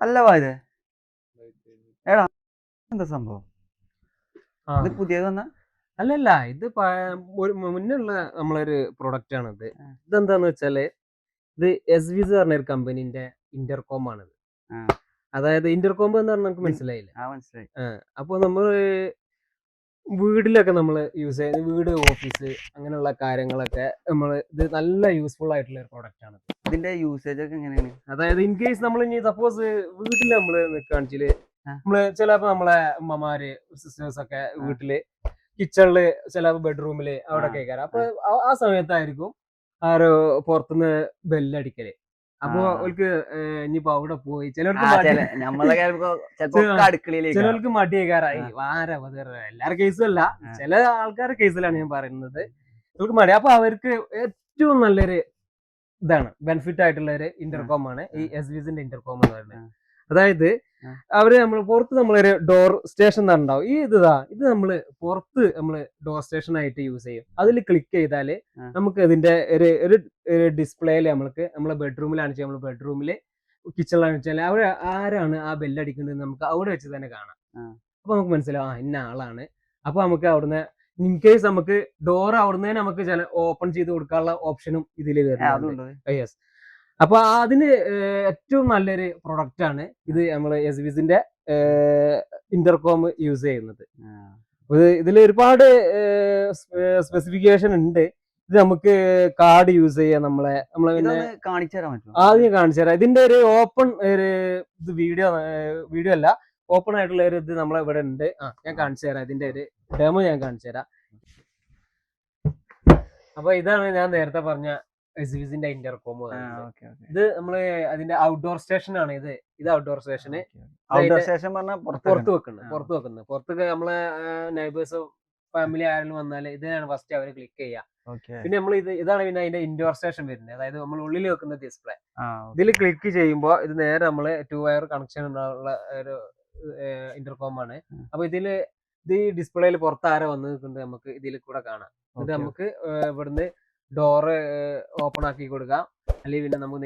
അല്ല വായത് എടാ എന്താ സംഭവം ഇത് പുതിയത് വന്ന അല്ലല്ല ഇത് മുന്നുള്ള നമ്മളൊരു പ്രൊഡക്റ്റ് ആണ് ഇത്. ഇതെന്താന്ന് വെച്ചാല് ഇത് SVZ പറഞ്ഞ ഒരു കമ്പനീന്റെ ഇന്റർകോം ആണിത്. അതായത് ഇന്റർകോം എന്ന് പറഞ്ഞാൽ നമുക്ക് മനസ്സിലായില്ലേ? മനസ്സിലായി. അപ്പൊ നമ്മള് വീട്ടിലൊക്കെ നമ്മൾ യൂസ് ചെയ്യുന്ന വീട്, ഓഫീസ് അങ്ങനെയുള്ള കാര്യങ്ങളൊക്കെ ഇത് നല്ല യൂസ്ഫുൾ ആയിട്ടുള്ള ഒരു പ്രൊഡക്റ്റ് ആണ്. ഇതിന്റെ യൂസേജ് ഒക്കെ എങ്ങനെയാണ്? അതായത് ഇൻ കേസ് നമ്മൾ ഇനി സപ്പോസ് വീട്ടിൽ നമ്മള് നിൽക്കുകയാണെങ്കില് നമ്മള് ചിലപ്പോ നമ്മളെ അമ്മമാര് സിസ്റ്റേഴ്സ് ഒക്കെ വീട്ടില് കിച്ചണില് ചിലപ്പോ ബെഡ്റൂമില് അവിടെ കേൾക്കാറ്. അപ്പൊ ആ സമയത്തായിരിക്കും ആ ഒരു പുറത്തുനിന്ന് ബെല്ലടിക്കല്. അപ്പൊ അവർക്ക് ഇനിയിപ്പോ അവിടെ പോയി ചിലർക്ക് മടി കേൾക്കാറായി എല്ലാവരുടെ കേസും അല്ല, ചില ആൾക്കാരുടെ കേസിലാണ് ഞാൻ പറയുന്നത്. അവർക്ക് മടി. അപ്പൊ അവർക്ക് ഏറ്റവും നല്ലൊരു ഇതാണ് ബെനിഫിറ്റ് ആയിട്ടുള്ള ഒരു ഇന്റർകോം ആണ് ഈ SVZന്റെ ഇന്റർകോം എന്ന് പറയുന്നത്. അതായത് നമ്മൾ പുറത്ത് നമ്മളൊരു ഡോർ സ്റ്റേഷൻ ഉണ്ടാവും. ഇത് നമ്മള് പുറത്ത് നമ്മള് ഡോർ സ്റ്റേഷൻ ആയിട്ട് യൂസ് ചെയ്യും. അതിൽ ക്ലിക്ക് ചെയ്താല് നമുക്ക് ഇതിന്റെ ഒരു ഡിസ്പ്ലേയില് നമ്മളെ ബെഡ്റൂമിലാണ് വെച്ചാൽ നമ്മൾ ബെഡ്റൂമില്, കിച്ചണിലാണ് വെച്ചാൽ അവിടെ ആരാണ് ആ ബെല്ലടിക്കുന്നത് നമുക്ക് അവിടെ വെച്ച് തന്നെ കാണാം. അപ്പൊ നമുക്ക് മനസ്സിലാവും ഇന്ന ആളാണ്. അപ്പൊ നമുക്ക് അവിടുന്ന് ഇൻ കേസ് നമുക്ക് ഡോർ അവിടുന്ന് നമുക്ക് ചില ഓപ്പൺ ചെയ്ത് കൊടുക്കാനുള്ള ഓപ്ഷനും ഇതിൽ വരുന്നുണ്ട്. യെസ്. അപ്പൊ അതിന് ഏറ്റവും നല്ലൊരു പ്രൊഡക്റ്റ് ആണ് ഇത് നമ്മള് SVZന്റെ ഇന്റർകോം യൂസ് ചെയ്യുന്നത്. ഇതിൽ ഒരുപാട് സ്പെസിഫിക്കേഷൻ ഉണ്ട്. ഇത് നമുക്ക് കാർഡ് യൂസ് ചെയ്യാം. നമ്മളെ പിന്നെ കാണിച്ചു തരാൻ പറ്റും. ആദ്യം കാണിച്ചു തരാം. ഇതിന്റെ ഒരു ഓപ്പൺ ഒരു ഇത് വീഡിയോ അല്ല, ഓപ്പൺ ആയിട്ടുള്ള ഒരു ഇത് നമ്മളെ ഇവിടെ ഉണ്ട്. ഞാൻ കാണിച്ചു തരാം. ഇതിന്റെ ഒരു ഡെമോ ഞാൻ കാണിച്ചു തരാം. അപ്പൊ ഇതാണ് ഞാൻ നേരത്തെ പറഞ്ഞ SVZന്റെ ഇന്റർകോം. ഇത് നമ്മള് അതിന്റെ ഔട്ട്ഡോർ സ്റ്റേഷൻ ആണ്. ഇത് ഔട്ട്ഡോർ സ്റ്റേഷന് പുറത്ത് വെക്കുന്നത്. പുറത്ത് നമ്മളെ നെയ്ബേഴ്സോ ഫാമിലി ആരെങ്കിലും വന്നാല് ഇതിനാണ് ഫസ്റ്റ് അവർ ക്ലിക്ക് ചെയ്യുക. പിന്നെ നമ്മൾ ഇതാണ് പിന്നെ അതിന്റെ ഇൻഡോർ സ്റ്റേഷൻ വരുന്നത്. അതായത് നമ്മൾ ഉള്ളിൽ വെക്കുന്ന ഡിസ്പ്ലേ. ഇതിൽ ക്ലിക്ക് ചെയ്യുമ്പോൾ ഇത് നേരെ നമ്മള് 2 വയർ കണക്ഷൻ ഉള്ള ഒരു ഇന്റർകോം ആണ്. അപ്പൊ ഇത് ഈ ഡിസ്പ്ലേയിൽ പുറത്ത് ആരെ വന്ന് നിൽക്കുന്നുണ്ട് നമുക്ക് ഇതിൽ കൂടെ കാണാം. ഇത് നമുക്ക് ഇവിടുന്ന് ഡോറ് ഓപ്പൺ ആക്കി കൊടുക്കാം, അല്ലെങ്കിൽ പിന്നെ നമുക്ക്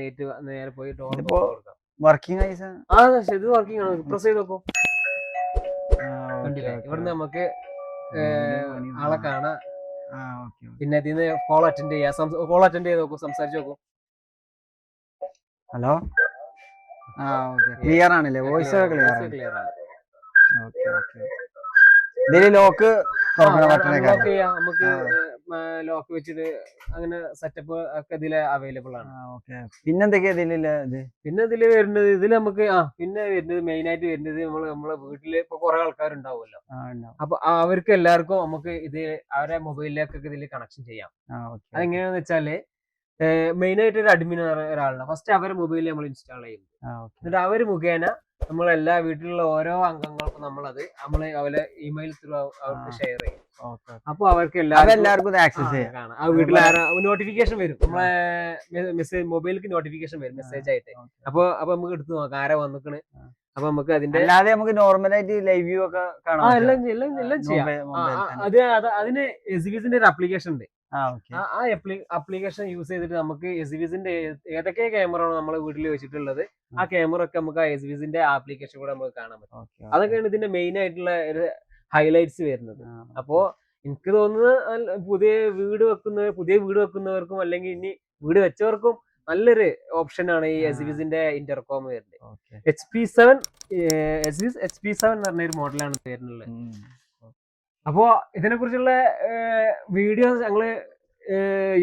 നേരെ പോയി ഡോർ കൊടുക്കാം. വർക്കിംഗ് ഇത് വർക്കിംഗ് ആണ്. പ്രസ് ചെയ്ത് നോക്കും. കണ്ടില്ലേ? ഇവിടുന്ന് നമുക്ക് ആളെ കാണാം. പിന്നെ ഇതിന് കോൾ അറ്റൻഡ് ചെയ്യാം. കോൾ അറ്റൻഡ് ചെയ്ത് നോക്കൂ, സംസാരിച്ച് നോക്കൂ. ഹലോ. ക്ലിയർ ആണല്ലേ? വോയിസ് ക്ലിയർ ആണ്. ഇതില് ലോക്ക് ചെയ്യാം. നമുക്ക് ലോക്ക് വെച്ചിട്ട് അങ്ങനെ സെറ്റപ്പ് ഒക്കെ ഇതില് അവൈലബിൾ ആണ്. പിന്നെന്തൊക്കെയാ പിന്നെ ഇതില് വരുന്നത് നമുക്ക് പിന്നെ വരുന്നത് മെയിൻ ആയിട്ട് വരുന്നത് നമ്മളെ വീട്ടില് ഇപ്പൊ കുറെ ആൾക്കാരുണ്ടാവുമല്ലോ. അപ്പൊ അവർക്ക് എല്ലാവർക്കും നമുക്ക് ഇത് അവരെ മൊബൈലിലേക്കൊക്കെ ഇതിൽ കണക്ഷൻ ചെയ്യാം. അതെങ്ങനെയാന്ന് വെച്ചാല് മെയിൻ ആയിട്ട് ഒരു അഡ്മിൻ ഒരാളുണ്ട്. ഫസ്റ്റ് അവരെ മൊബൈലിൽ നമ്മൾ ഇൻസ്റ്റാൾ ചെയ്യും. എന്നിട്ട് അവര് മുഖേന നമ്മളെല്ലാ വീട്ടിലുള്ള ഓരോ അംഗങ്ങൾക്കും നമ്മള് അവരെ ഇമെയിൽ ത്രൂ അവർക്ക് ഷെയർ ചെയ്യും. അപ്പൊ അവർക്ക് എല്ലാവർക്കും കാണാം. ആ വീട്ടിൽ നോട്ടിഫിക്കേഷൻ വരും. നമ്മളെ മെസ്സേജ് മൊബൈലിലേക്ക് നോട്ടിഫിക്കേഷൻ വരും മെസ്സേജ് ആയിട്ട്. അപ്പൊ നമുക്ക് എടുത്ത് നോക്കാം ആരാ വന്നിക്കണ്. അപ്പൊ നമുക്ക് അതിന്റെ നമുക്ക് നോർമലായിട്ട് ലൈവ് വ്യൂ ഒക്കെ എല്ലാം ചെയ്യാം. അതിന് SVZന്റെ ഒരു ആപ്ലിക്കേഷൻ ഉണ്ട്. ആ ആപ്ലിക്കേഷൻ യൂസ് ചെയ്തിട്ട് നമുക്ക് SVZന്റെ ഏതൊക്കെ ക്യാമറ നമ്മളെ വീട്ടിൽ വെച്ചിട്ടുള്ളത് ആ ക്യാമറ ഒക്കെ നമുക്ക് ആ SVZന്റെ ആപ്ലിക്കേഷൻ കൂടെ നമുക്ക് കാണാൻ പറ്റും. അതൊക്കെയാണ് ഇതിന്റെ മെയിൻ ആയിട്ടുള്ള ഒരു ഹൈലൈറ്റ്സ് വരുന്നത്. അപ്പോ എനിക്ക് തോന്നുന്നത് പുതിയ വീട് വെക്കുന്നവർക്കും അല്ലെങ്കിൽ ഇനി വീട് വെച്ചവർക്കും നല്ലൊരു ഓപ്ഷൻ ആണ് ഈ SVZന്റെ ഇന്റർകോം വരുന്നത്. HP7 എന്ന് പറഞ്ഞ ഒരു മോഡലാണ് വരുന്നുള്ളത്. അപ്പോ ഇതിനെ കുറിച്ചുള്ള വീഡിയോസ് ഞങ്ങള്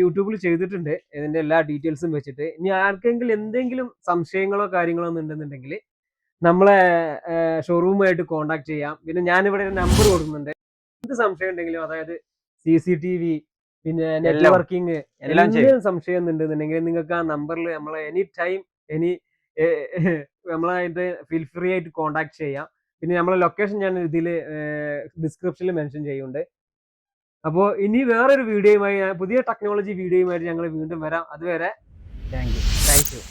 യൂട്യൂബിൽ ചെയ്തിട്ടുണ്ട്. ഇതിന്റെ എല്ലാ ഡീറ്റെയിൽസും വെച്ചിട്ട്. ഇനി ആർക്കെങ്കിലും എന്തെങ്കിലും സംശയങ്ങളോ കാര്യങ്ങളോ ഒന്നും ഉണ്ടെന്നുണ്ടെങ്കിൽ നമ്മളെ ഷോറൂമായിട്ട് കോണ്ടാക്ട് ചെയ്യാം. പിന്നെ ഞാനിവിടെ ഒരു നമ്പർ കൊടുക്കുന്നുണ്ട്. എന്ത് സംശയം ഉണ്ടെങ്കിലും, അതായത് CCTV പിന്നെ നെറ്റ്വർക്കിംഗ് എല്ലാം സംശയം ഉണ്ടെന്നുണ്ടെങ്കിൽ നിങ്ങൾക്ക് ആ നമ്പറിൽ നമ്മളെ എനി ടൈം നമ്മളായിട്ട് ഫീൽ ഫ്രീ ആയിട്ട് കോണ്ടാക്ട് ചെയ്യാം. പിന്നെ നമ്മളെ ലൊക്കേഷൻ ഞാൻ ഇതിൽ ഡിസ്ക്രിപ്ഷനിൽ മെൻഷൻ ചെയ്യുന്നുണ്ട്. അപ്പോൾ ഇനി വേറൊരു വീഡിയോയുമായി, പുതിയ ടെക്നോളജി വീഡിയോയുമായിട്ട് ഞങ്ങൾ വീണ്ടും വരാം. അതുവരെ താങ്ക് യു.